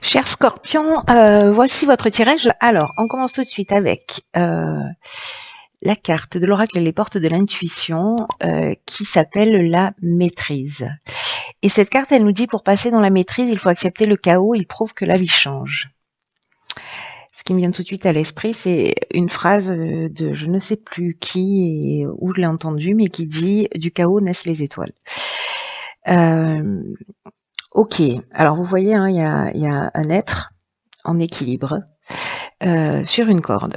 Cher Scorpion, voici votre tirage. Alors, on commence tout de suite avec la carte de l'oracle et les portes de l'intuition qui s'appelle la maîtrise. Et cette carte, elle nous dit pour passer dans la maîtrise, il faut accepter le chaos, il prouve que la vie change. Ce qui me vient tout de suite à l'esprit, c'est une phrase de je ne sais plus qui et où je l'ai entendue, mais qui dit « Du chaos naissent les étoiles ». Ok, alors vous voyez, hein, il y a un être en équilibre sur une corde.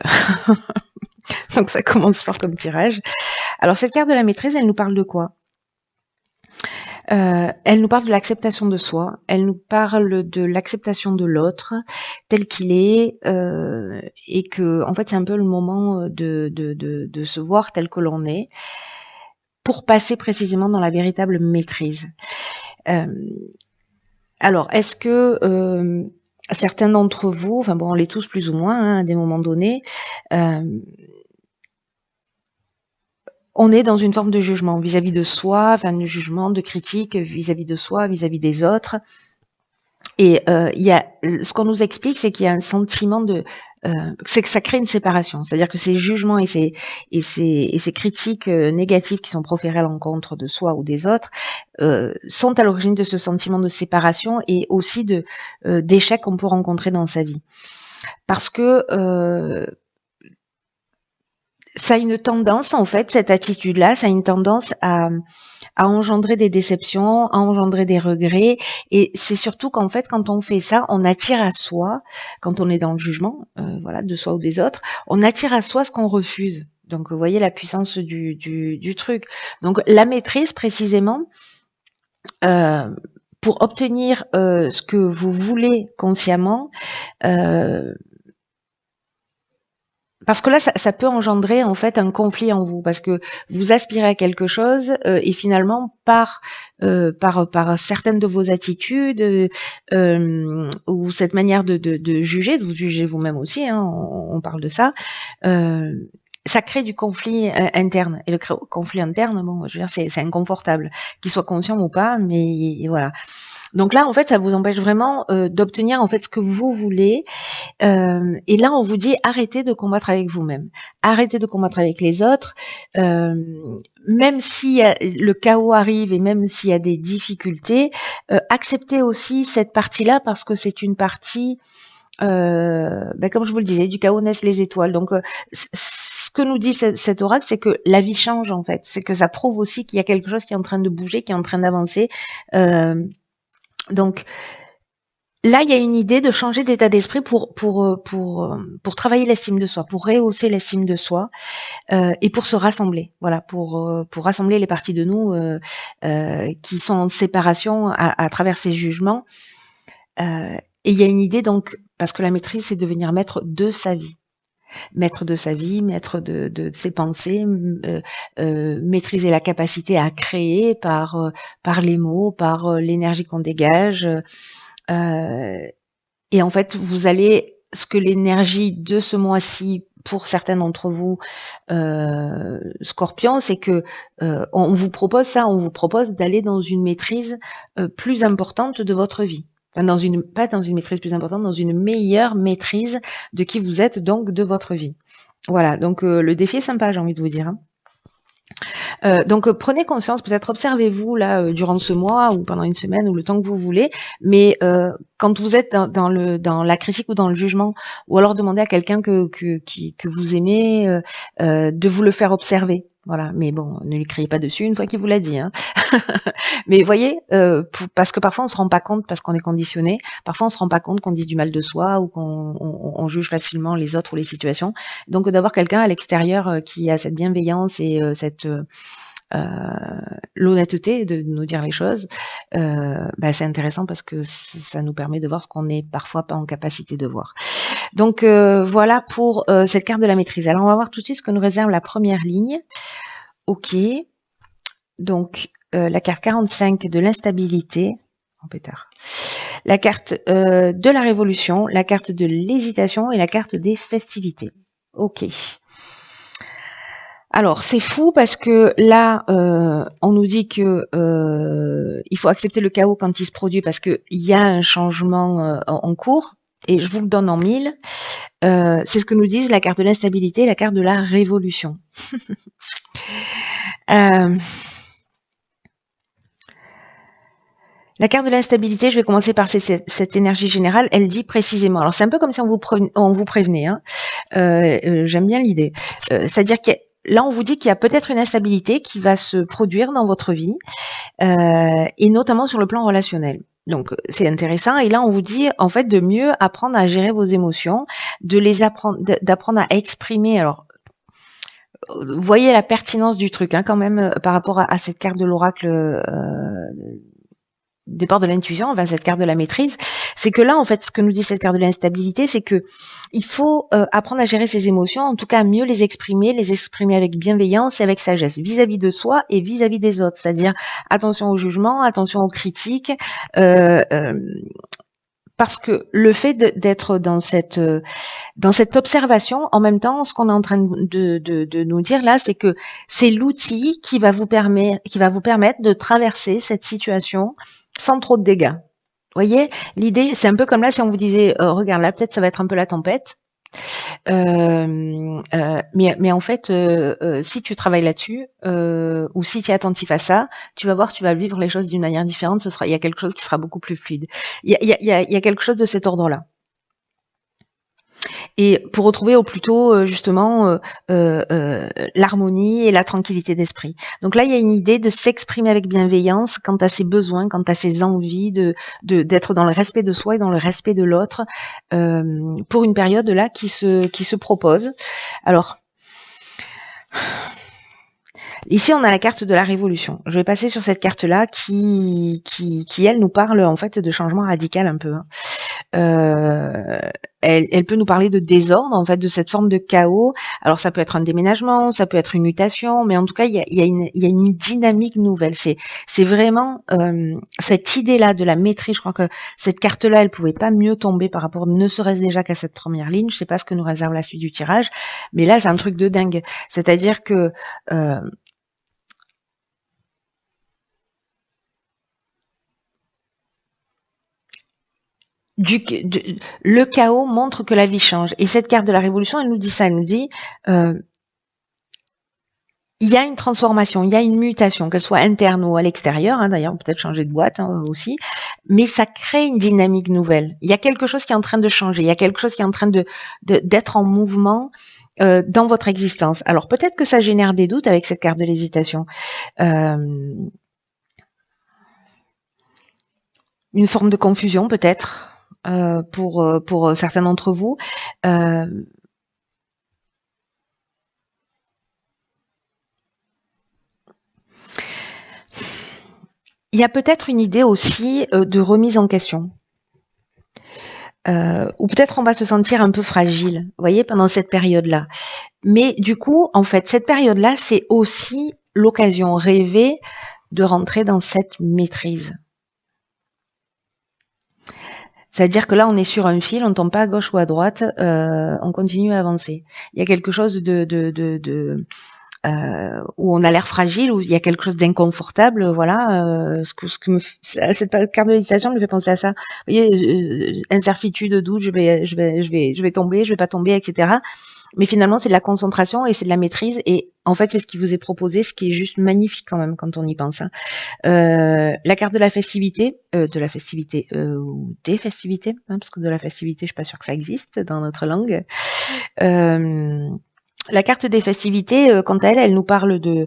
Donc ça commence fort comme tirage. Alors cette carte de la maîtrise, elle nous parle de quoi? Elle nous parle de l'acceptation de soi, elle nous parle de l'acceptation de l'autre tel qu'il est, et que en fait c'est un peu le moment de se voir tel que l'on est pour passer précisément dans la véritable maîtrise. Alors est-ce que certains d'entre vous, enfin bon on l'est tous plus ou moins hein, à des moments donnés, on est dans une forme de jugement vis-à-vis de soi, enfin de jugement, de critique vis-à-vis de soi, vis-à-vis des autres. Et il y a ce qu'on nous explique, c'est qu'il y a un sentiment de c'est que ça crée une séparation. C'est-à-dire que ces jugements et ces critiques négatives qui sont proférées à l'encontre de soi ou des autres sont à l'origine de ce sentiment de séparation et aussi de d'échecs qu'on peut rencontrer dans sa vie. Parce que ça a une tendance, en fait, cette attitude-là, ça a une tendance à engendrer des déceptions, à engendrer des regrets. Et c'est surtout qu'en fait, quand on fait ça, on attire à soi, quand on est dans le jugement, voilà, de soi ou des autres, on attire à soi ce qu'on refuse. Donc, vous voyez la puissance du truc. Donc, la maîtrise, précisément, pour obtenir ce que vous voulez consciemment, parce que là, ça peut engendrer en fait un conflit en vous, parce que vous aspirez à quelque chose et finalement par certaines de vos attitudes ou cette manière de juger, de vous juger vous-même aussi, hein, on parle de ça. Ça crée du conflit interne. Et le conflit interne, bon, je veux dire, c'est inconfortable, qu'il soit conscient ou pas, mais voilà. Donc là, en fait, ça vous empêche vraiment d'obtenir en fait ce que vous voulez. Et là, on vous dit arrêtez de combattre avec vous-même, arrêtez de combattre avec les autres. Même si le chaos arrive et même s'il y a des difficultés, acceptez aussi cette partie-là parce que c'est une partie. Comme je vous le disais, du chaos naissent les étoiles. Donc, ce que nous dit cet oracle, c'est que la vie change en fait. C'est que ça prouve aussi qu'il y a quelque chose qui est en train de bouger, qui est en train d'avancer. Donc là, il y a une idée de changer d'état d'esprit pour travailler l'estime de soi, pour rehausser l'estime de soi et pour se rassembler. Voilà, pour rassembler les parties de nous qui sont en séparation à travers ces jugements. Et il y a une idée donc, parce que la maîtrise, c'est devenir maître de sa vie. Maître de sa vie, maître de ses pensées, maîtriser la capacité à créer par les mots, par l'énergie qu'on dégage. Et en fait, vous allez, ce que l'énergie de ce mois-ci, pour certains d'entre vous, Scorpion, c'est que on vous propose ça, on vous propose d'aller dans une maîtrise plus importante de votre vie. Enfin, pas dans une maîtrise plus importante, dans une meilleure maîtrise de qui vous êtes, donc de votre vie. Voilà, donc le défi est sympa, j'ai envie de vous dire. Donc prenez conscience, peut-être observez-vous là durant ce mois ou pendant une semaine ou le temps que vous voulez, mais quand vous êtes dans la critique ou dans le jugement, ou alors demandez à quelqu'un que vous aimez de vous le faire observer. Voilà, mais bon, ne lui criez pas dessus une fois qu'il vous l'a dit. Hein. Mais voyez, parce que parfois on se rend pas compte parce qu'on est conditionné. Parfois on se rend pas compte qu'on dit du mal de soi ou qu'on juge facilement les autres ou les situations. Donc d'avoir quelqu'un à l'extérieur qui a cette bienveillance et cette l'honnêteté de nous dire les choses, c'est intéressant parce que ça nous permet de voir ce qu'on n'est parfois pas en capacité de voir. Donc voilà pour cette carte de la maîtrise. Alors on va voir tout de suite ce que nous réserve la première ligne. Ok, donc la carte 45 de l'instabilité, oh, pétard. La carte de la révolution, la carte de l'hésitation et la carte des festivités. Ok. Alors, c'est fou parce que là, on nous dit que il faut accepter le chaos quand il se produit parce qu'il y a un changement en cours. Et je vous le donne en mille. C'est ce que nous disent la carte de l'instabilité et la carte de la révolution. Euh, La carte de l'instabilité, je vais commencer par cette énergie générale, elle dit précisément, alors c'est un peu comme si on vous prévenait, hein. J'aime bien l'idée. C'est-à-dire que là, on vous dit qu'il y a peut-être une instabilité qui va se produire dans votre vie, et notamment sur le plan relationnel. Donc c'est intéressant. Et là, on vous dit en fait de mieux apprendre à gérer vos émotions, d'apprendre à exprimer. Alors, voyez la pertinence du truc hein, quand même par rapport à cette carte de l'oracle. Départ de l'intuition, enfin cette carte de la maîtrise, c'est que là, en fait, ce que nous dit cette carte de l'instabilité, c'est que il faut apprendre à gérer ses émotions, en tout cas mieux les exprimer avec bienveillance et avec sagesse, vis-à-vis de soi et vis-à-vis des autres. C'est-à-dire attention au jugement, attention aux critiques, parce que le fait d'être dans cette observation, en même temps, ce qu'on est en train de nous dire là, c'est que c'est l'outil qui va vous permettre de traverser cette situation sans trop de dégâts. Vous voyez, l'idée, c'est un peu comme là si on vous disait, regarde là, peut-être ça va être un peu la tempête. Mais en fait, si tu travailles là-dessus, ou si tu es attentif à ça, tu vas voir, tu vas vivre les choses d'une manière différente. Il y a quelque chose qui sera beaucoup plus fluide. Il y a quelque chose de cet ordre-là. Et pour retrouver au plus tôt justement l'harmonie et la tranquillité d'esprit. Donc là, il y a une idée de s'exprimer avec bienveillance quant à ses besoins, quant à ses envies, d'être dans le respect de soi et dans le respect de l'autre pour une période là qui se propose. Alors, ici, on a la carte de la révolution. Je vais passer sur cette carte-là qui, elle, nous parle en fait de changement radical un peu. Elle peut nous parler de désordre, en fait, de cette forme de chaos. Alors, ça peut être un déménagement, ça peut être une mutation, mais en tout cas, il y a une dynamique nouvelle. C'est vraiment cette idée-là de la maîtrise. Je crois que cette carte-là, elle pouvait pas mieux tomber par rapport, ne serait-ce déjà qu'à cette première ligne. Je sais pas ce que nous réserve la suite du tirage, mais là, c'est un truc de dingue. C'est-à-dire que le chaos montre que la vie change. Et cette carte de la révolution, elle nous dit ça. Elle nous dit, il y a une transformation, il y a une mutation, qu'elle soit interne ou à l'extérieur. Hein, d'ailleurs, peut-être changer de boîte aussi. Mais ça crée une dynamique nouvelle. Il y a quelque chose qui est en train de changer. Il y a quelque chose qui est en train d'être en mouvement dans votre existence. Alors, peut-être que ça génère des doutes avec cette carte de l'hésitation. Une forme de confusion, peut-être. Pour certains d'entre vous. Il y a peut-être une idée aussi de remise en question. Ou peut-être on va se sentir un peu fragile, vous voyez, pendant cette période-là. Mais du coup, en fait, cette période-là, c'est aussi l'occasion rêvée de rentrer dans cette maîtrise. C'est-à-dire que là, on est sur un fil, on ne tombe pas à gauche ou à droite, on continue à avancer. Il y a quelque chose où on a l'air fragile, où il y a quelque chose d'inconfortable, voilà. Cette carte de méditation me fait penser à ça. Vous voyez, incertitude, doute, je vais tomber, je vais pas tomber, etc. Mais finalement, c'est de la concentration et c'est de la maîtrise. Et en fait, c'est ce qui vous est proposé, ce qui est juste magnifique quand même quand on y pense. Hein. La carte de la festivité, ou des festivités, hein, parce que de la festivité, je suis pas sûre que ça existe dans notre langue. La carte des festivités, quant à elle, elle nous parle de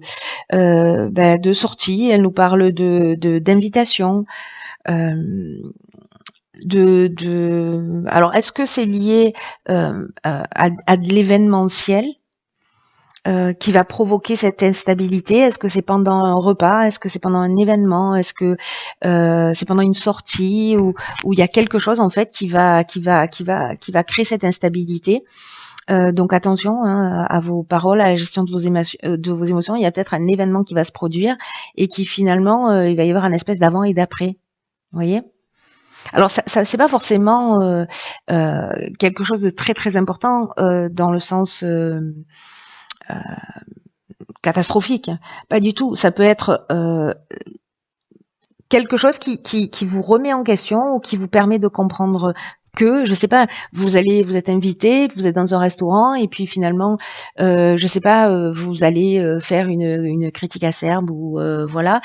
sortie, elle nous parle d'invitation. Alors, est-ce que c'est lié à de l'événementiel qui va provoquer cette instabilité? Est-ce que c'est pendant un repas? Est-ce que c'est pendant un événement? Est-ce que c'est pendant une sortie où il y a quelque chose en fait qui va créer cette instabilité? Donc attention hein, à vos paroles, à la gestion de vos émotions. Il y a peut-être un événement qui va se produire et qui finalement, il va y avoir un espèce d'avant et d'après. Vous voyez? Alors ça c'est pas forcément quelque chose de très très important dans le sens catastrophique. Pas du tout. Ça peut être quelque chose qui vous remet en question ou qui vous permet de comprendre que, je sais pas, vous êtes invité, vous êtes dans un restaurant et puis finalement, je sais pas, vous allez faire une critique acerbe ou voilà,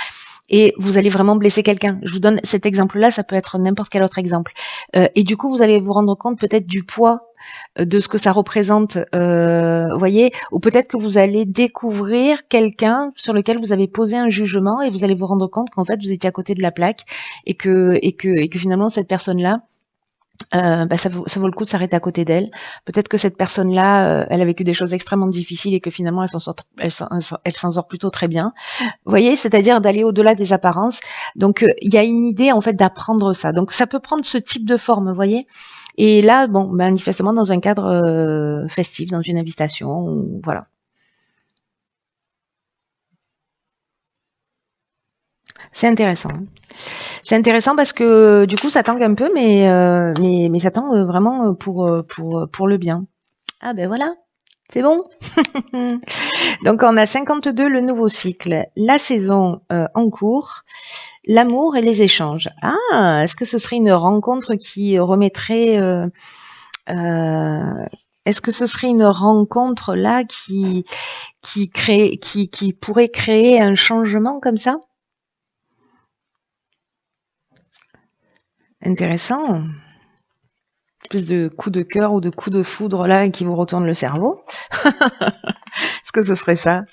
et vous allez vraiment blesser quelqu'un. Je vous donne cet exemple-là, ça peut être n'importe quel autre exemple. Et du coup, vous allez vous rendre compte peut-être du poids de ce que ça représente, voyez, ou peut-être que vous allez découvrir quelqu'un sur lequel vous avez posé un jugement et vous allez vous rendre compte qu'en fait vous étiez à côté de la plaque et que finalement cette personne-là, ça vaut le coup de s'arrêter à côté d'elle. Peut-être que cette personne-là, elle a vécu des choses extrêmement difficiles et que finalement elle s'en sort plutôt très bien. Vous voyez, c'est-à-dire d'aller au-delà des apparences. Donc il y a une idée en fait d'apprendre ça. Donc ça peut prendre ce type de forme, vous voyez. Et là, bon, manifestement dans un cadre festif, dans une invitation, voilà. C'est intéressant. C'est intéressant parce que du coup ça tangue un peu, mais ça tangue vraiment pour le bien. Ah ben voilà, c'est bon. Donc on a 52, le nouveau cycle, la saison en cours, l'amour et les échanges. Ah, est-ce que ce serait une rencontre qui remettrait est-ce que ce serait une rencontre là qui pourrait créer un changement comme ça? Intéressant. Espèce de coup de cœur ou de coup de foudre là qui vous retourne le cerveau. Est-ce que ce serait ça?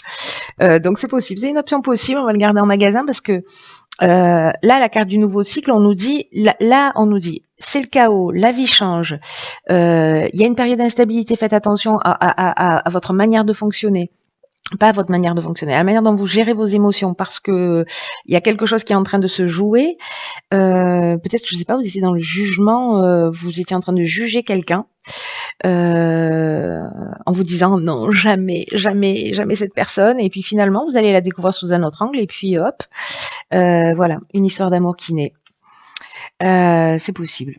Donc c'est possible, c'est une option possible, on va le garder en magasin parce que là, la carte du nouveau cycle, on nous dit, c'est le chaos, la vie change, il y a une période d'instabilité, faites attention à votre manière de fonctionner. Pas à votre manière de fonctionner, à la manière dont vous gérez vos émotions, parce que il y a quelque chose qui est en train de se jouer. Peut-être, je sais pas, vous étiez dans le jugement, vous étiez en train de juger quelqu'un, en vous disant non, jamais, jamais, jamais cette personne. Et puis finalement, vous allez la découvrir sous un autre angle. Et puis hop, voilà, une histoire d'amour qui naît. C'est possible.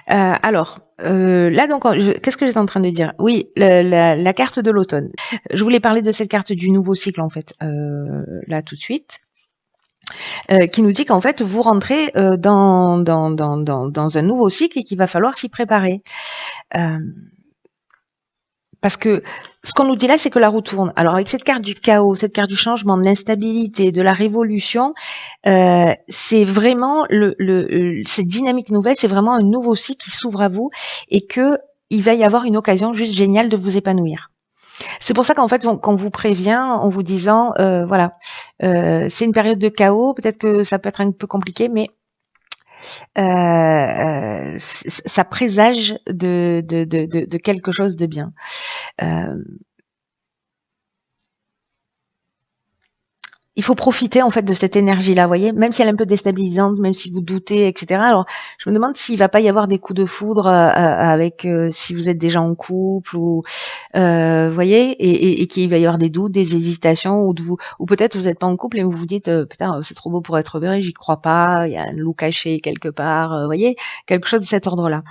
Alors, là donc, qu'est-ce que j'étais en train de dire? Oui, la carte de l'automne. Je voulais parler de cette carte du nouveau cycle en fait, là tout de suite. Qui nous dit qu'en fait vous rentrez dans un nouveau cycle et qu'il va falloir s'y préparer. Parce que ce qu'on nous dit là, c'est que la roue tourne. Alors avec cette carte du chaos, cette carte du changement, de l'instabilité, de la révolution, c'est vraiment cette dynamique nouvelle, c'est vraiment un nouveau cycle qui s'ouvre à vous et que il va y avoir une occasion juste géniale de vous épanouir. C'est pour ça qu'en fait, qu'on vous prévient en vous disant, voilà, c'est une période de chaos, peut-être que ça peut être un peu compliqué, mais ça présage de quelque chose de bien. Il faut profiter en fait de cette énergie-là, vous voyez, même si elle est un peu déstabilisante, même si vous doutez, etc. Alors, je me demande s'il va pas y avoir des coups de foudre avec si vous êtes déjà en couple ou vous voyez, et qu'il va y avoir des doutes, des hésitations, ou peut-être vous n'êtes pas en couple et vous vous dites putain c'est trop beau pour être vrai, j'y crois pas, il y a un loup caché quelque part, vous voyez, quelque chose de cet ordre-là.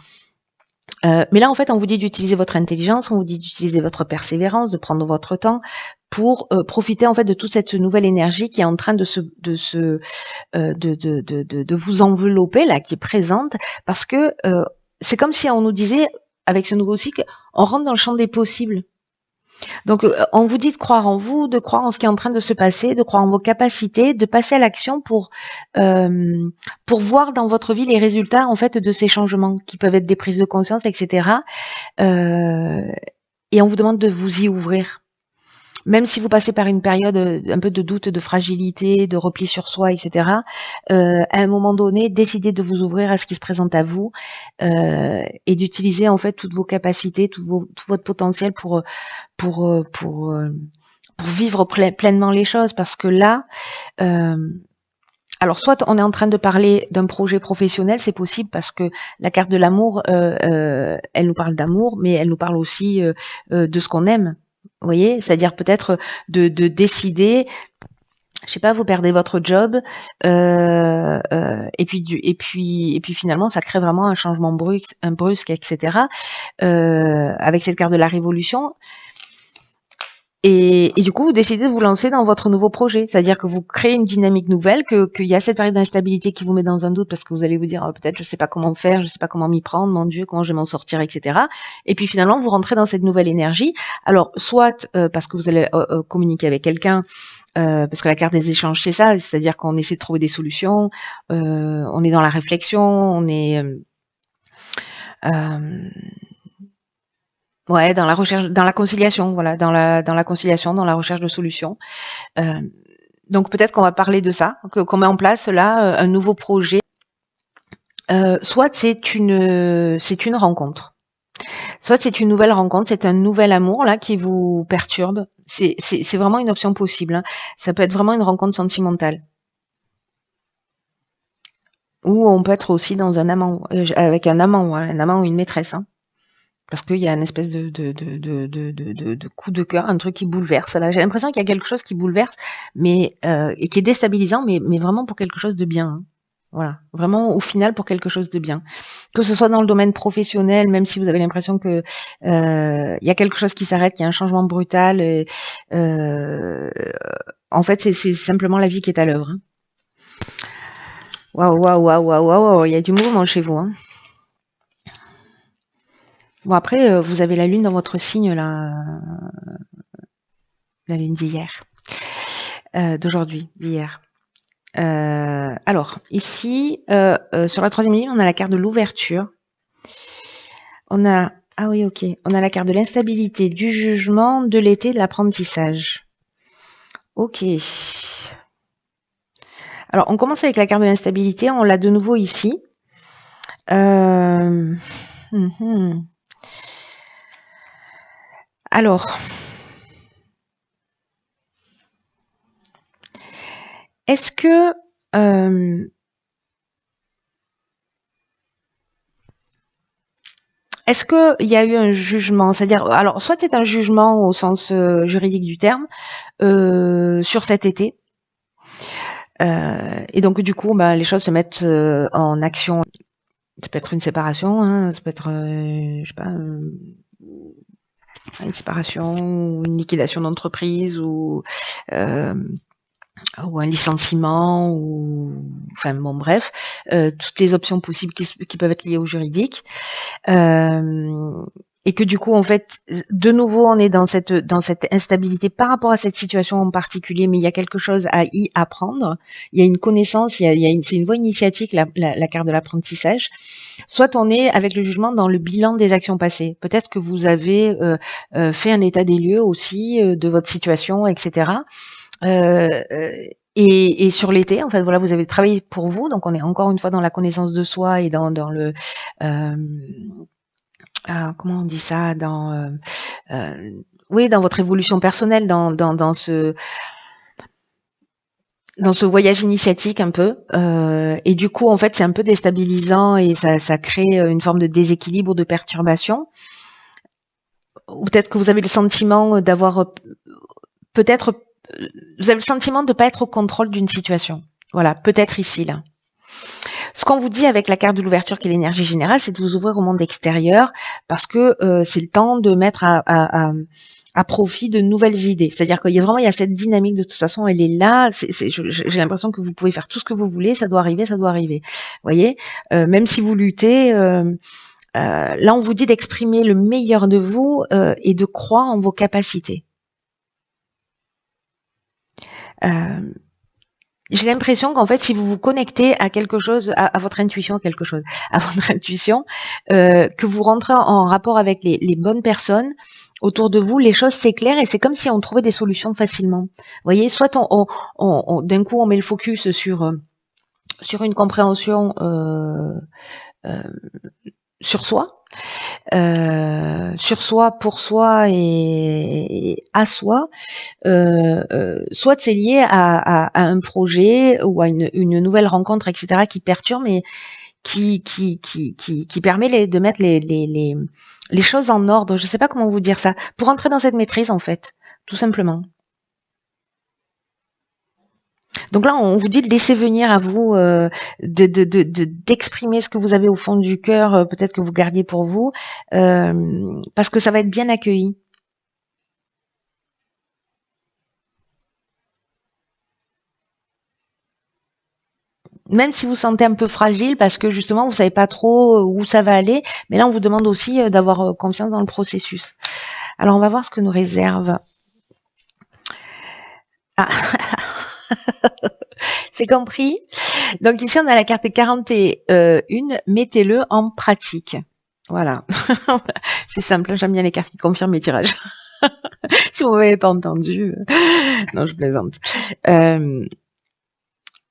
Mais là, en fait, on vous dit d'utiliser votre intelligence, on vous dit d'utiliser votre persévérance, de prendre votre temps pour profiter en fait de toute cette nouvelle énergie qui est en train de vous envelopper là, qui est présente, parce que c'est comme si on nous disait avec ce nouveau cycle, on rentre dans le champ des possibles. Donc, on vous dit de croire en vous, de croire en ce qui est en train de se passer, de croire en vos capacités, de passer à l'action pour voir dans votre vie les résultats en fait de ces changements qui peuvent être des prises de conscience, etc. Et on vous demande de vous y ouvrir. Même si vous passez par une période un peu de doute, de fragilité, de repli sur soi, etc., à un moment donné, décidez de vous ouvrir à ce qui se présente à vous et d'utiliser en fait toutes vos capacités, tout votre potentiel pour vivre pleinement les choses. Parce que là, alors soit on est en train de parler d'un projet professionnel, c'est possible parce que la carte de l'amour, elle nous parle d'amour, mais elle nous parle aussi de ce qu'on aime. Vous voyez, c'est-à-dire peut-être de décider, je sais pas, vous perdez votre job, et puis finalement ça crée vraiment un changement brusque, etc. Avec cette carte de la révolution, Et du coup, vous décidez de vous lancer dans votre nouveau projet. C'est-à-dire que vous créez une dynamique nouvelle, qu'il y a cette période d'instabilité qui vous met dans un doute parce que vous allez vous dire, peut-être je sais pas comment faire, je sais pas comment m'y prendre, mon Dieu, comment je vais m'en sortir, etc. Et puis finalement, vous rentrez dans cette nouvelle énergie. Alors, soit parce que vous allez communiquer avec quelqu'un, parce que la carte des échanges, c'est ça, c'est-à-dire qu'on essaie de trouver des solutions, on est dans la réflexion, on est ouais, dans la recherche, dans la conciliation, voilà, dans la conciliation, dans la recherche de solutions. Euh, donc peut-être qu'on va parler de ça, qu'on met en place là un nouveau projet. Soit c'est une rencontre, soit c'est une nouvelle rencontre, c'est un nouvel amour là qui vous perturbe. C'est vraiment une option possible, hein. Ça peut être vraiment une rencontre sentimentale. Ou on peut être aussi dans un amant, avec un amant ou une maîtresse, hein. Parce qu'il y a une espèce de coup de cœur, un truc qui bouleverse. Là, j'ai l'impression qu'il y a quelque chose qui bouleverse, mais et qui est déstabilisant, mais vraiment pour quelque chose de bien, hein. Voilà, vraiment au final pour quelque chose de bien. Que ce soit dans le domaine professionnel, même si vous avez l'impression que il y a quelque chose qui s'arrête, qu'il y a un changement brutal. Euh, en fait, c'est simplement la vie qui est à l'œuvre, hein. Waouh, waouh, waouh, waouh, waouh, il y a du mouvement chez vous, hein. Bon après, vous avez la lune dans votre signe là, la lune d'hier, d'aujourd'hui, d'hier. Alors ici, sur la troisième ligne, on a la carte de l'ouverture. On a ah oui, ok. On a la carte de l'instabilité, du jugement, de l'été, de l'apprentissage. Ok. Alors on commence avec la carte de l'instabilité. On l'a de nouveau ici. Euh... Alors, est-ce que est-ce qu'il y a eu un jugement, c'est-à-dire, alors soit c'est un jugement au sens juridique du terme sur cet été, et donc du coup, bah, les choses se mettent en action. Ça peut être une séparation, hein, ça peut être, je sais pas, une séparation, ou une liquidation d'entreprise, ou un licenciement, ou enfin bon bref, toutes les options possibles qui peuvent être liées au juridique. Et que du coup, en fait, de nouveau, on est dans cette instabilité par rapport à cette situation en particulier, mais il y a quelque chose à y apprendre. Il y a une connaissance, c'est une voie initiatique, la carte de l'apprentissage. Soit on est avec le jugement dans le bilan des actions passées. Peut-être que vous avez fait un état des lieux aussi de votre situation, etc. Et sur l'été, en fait, voilà, vous avez travaillé pour vous, donc on est encore une fois dans la connaissance de soi et dans le comment on dit ça, oui, dans votre évolution personnelle, dans ce voyage initiatique un peu, et du coup en fait c'est un peu déstabilisant et ça crée une forme de déséquilibre, de perturbation. Ou peut-être que vous avez le sentiment d'avoir peut-être vous avez le sentiment de ne pas être au contrôle d'une situation. Voilà, peut-être ici là. Ce qu'on vous dit avec la carte de l'ouverture qui est l'énergie générale, c'est de vous ouvrir au monde extérieur parce que c'est le temps de mettre à profit de nouvelles idées. C'est-à-dire qu'il y a cette dynamique de toute façon, elle est là. J'ai l'impression que vous pouvez faire tout ce que vous voulez, ça doit arriver, ça doit arriver. Vous voyez, même si vous luttez, là on vous dit d'exprimer le meilleur de vous et de croire en vos capacités. J'ai l'impression qu'en fait, si vous vous connectez à quelque chose, à votre intuition, à votre intuition, que vous rentrez en rapport avec les bonnes personnes autour de vous, les choses s'éclairent et c'est comme si on trouvait des solutions facilement. Vous voyez, soit d'un coup on met le focus sur une compréhension sur soi, pour soi et à soi, soit c'est lié à un projet ou à une nouvelle rencontre, etc., qui perturbe, mais qui permet de mettre les choses en ordre. Je ne sais pas comment vous dire ça. Pour entrer dans cette maîtrise, en fait, tout simplement. Donc là, on vous dit de laisser venir à vous, d'exprimer ce que vous avez au fond du cœur, peut-être que vous gardiez pour vous, parce que ça va être bien accueilli. Même si vous sentez un peu fragile parce que justement vous savez pas trop où ça va aller, mais là on vous demande aussi d'avoir confiance dans le processus. Alors on va voir ce que nous réserve. Ah, c'est compris. Donc ici on a la carte 41, mettez-le en pratique. Voilà. C'est simple, j'aime bien les cartes qui confirment mes tirages. Si vous m'avez pas entendu. Non, je plaisante.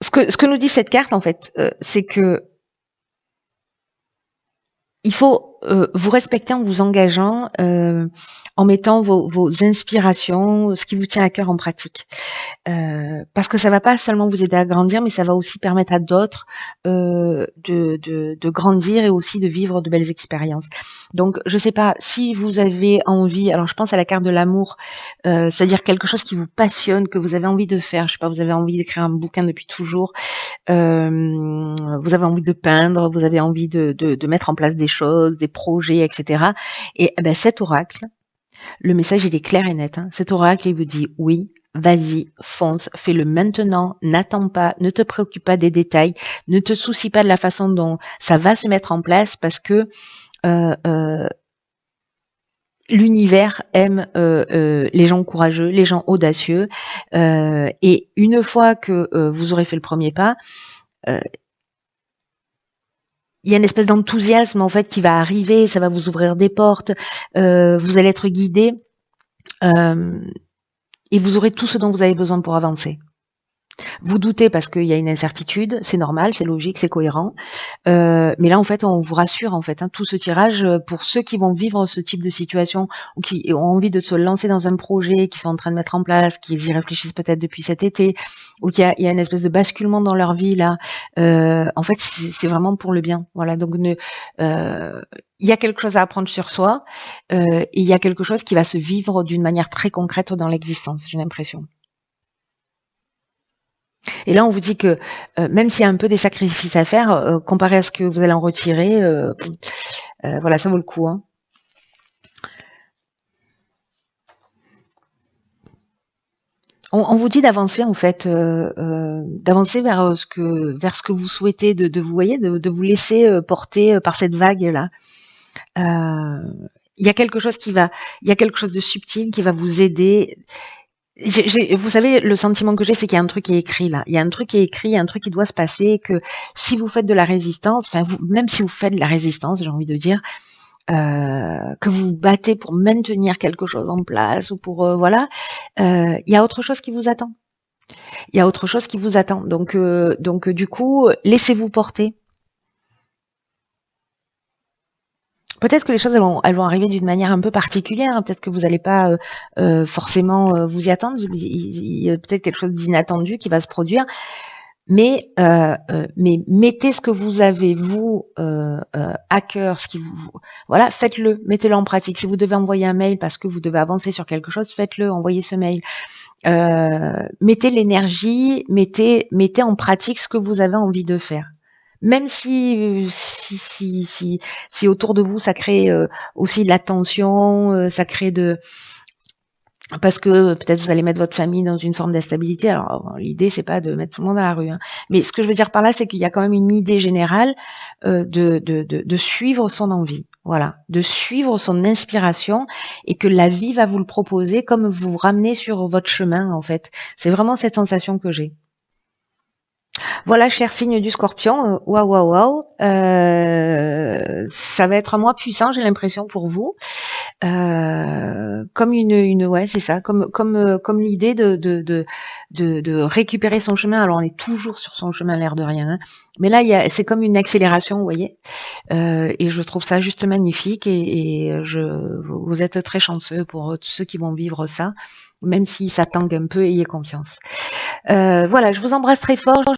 Ce que nous dit cette carte, en fait, c'est que il faut vous respecter en vous engageant, en mettant vos inspirations, ce qui vous tient à cœur en pratique. Parce que ça va pas seulement vous aider à grandir, mais ça va aussi permettre à d'autres de grandir et aussi de vivre de belles expériences. Donc, je sais pas si vous avez envie. Alors, je pense à la carte de l'amour, c'est-à-dire quelque chose qui vous passionne, que vous avez envie de faire. Je sais pas, vous avez envie d'écrire un bouquin depuis toujours. Vous avez envie de peindre, vous avez envie de mettre en place des choses, des projets, etc. Et ben, cet oracle, le message il est clair et net. Hein. Cet oracle il vous dit oui, vas-y, fonce, fais-le maintenant, n'attends pas, ne te préoccupe pas des détails, ne te soucie pas de la façon dont ça va se mettre en place parce que l'univers aime les gens courageux, les gens audacieux. Et une fois que vous aurez fait le premier pas, il y a une espèce d'enthousiasme en fait qui va arriver, ça va vous ouvrir des portes, vous allez être guidé et vous aurez tout ce dont vous avez besoin pour avancer. Vous doutez parce qu'il y a une incertitude, c'est normal, c'est logique, c'est cohérent. Mais là, en fait, on vous rassure, en fait, hein, tout ce tirage, pour ceux qui vont vivre ce type de situation ou qui ont envie de se lancer dans un projet, qui sont en train de mettre en place, qui y réfléchissent peut-être depuis cet été, ou qu'il y a une espèce de basculement dans leur vie là. En fait, c'est vraiment pour le bien. Voilà. Donc, il y a quelque chose à apprendre sur soi, et il y a quelque chose qui va se vivre d'une manière très concrète dans l'existence. J'ai l'impression. Et là, on vous dit que même s'il y a un peu des sacrifices à faire, comparé à ce que vous allez en retirer, voilà, ça vaut le coup. Hein. On vous dit d'avancer en fait, d'avancer vers ce que vous souhaitez, de vous voyez, de vous laisser porter par cette vague là. Il y a quelque chose il y a quelque chose de subtil qui va vous aider. Vous savez, le sentiment que j'ai, c'est qu'il y a un truc qui est écrit là. Il y a un truc qui est écrit, il y a un truc qui doit se passer, que si vous faites de la résistance, enfin, même si vous faites de la résistance, j'ai envie de dire, que vous vous battez pour maintenir quelque chose en place ou pour, voilà, il y a autre chose qui vous attend. Il y a autre chose qui vous attend. Donc du coup, laissez-vous porter. Peut-être que les choses elles vont arriver d'une manière un peu particulière. Hein. Peut-être que vous n'allez pas forcément vous y attendre. Il y a peut-être quelque chose d'inattendu qui va se produire. Mais mettez ce que vous avez vous à cœur, ce qui vous voilà, faites-le, mettez-le en pratique. Si vous devez envoyer un mail parce que vous devez avancer sur quelque chose, faites-le, envoyez ce mail. Mettez l'énergie, mettez en pratique ce que vous avez envie de faire. Même si autour de vous ça crée aussi de la tension, ça crée parce que peut-être vous allez mettre votre famille dans une forme d'instabilité. Alors l'idée c'est pas de mettre tout le monde à la rue, hein. Mais ce que je veux dire par là, c'est qu'il y a quand même une idée générale de suivre son envie, voilà, de suivre son inspiration et que la vie va vous le proposer comme vous vous ramenez sur votre chemin en fait. C'est vraiment cette sensation que j'ai. Voilà, cher signe du Scorpion, waouh, waouh, waouh. Ça va être un mois puissant, j'ai l'impression pour vous. Comme ouais, c'est ça, comme l'idée de récupérer son chemin. Alors on est toujours sur son chemin, l'air de rien, hein. Mais là, c'est comme une accélération, vous voyez. Et je trouve ça juste magnifique. Vous êtes très chanceux pour tous ceux qui vont vivre ça, même si ça tangue un peu, ayez confiance. Voilà, je vous embrasse très fort.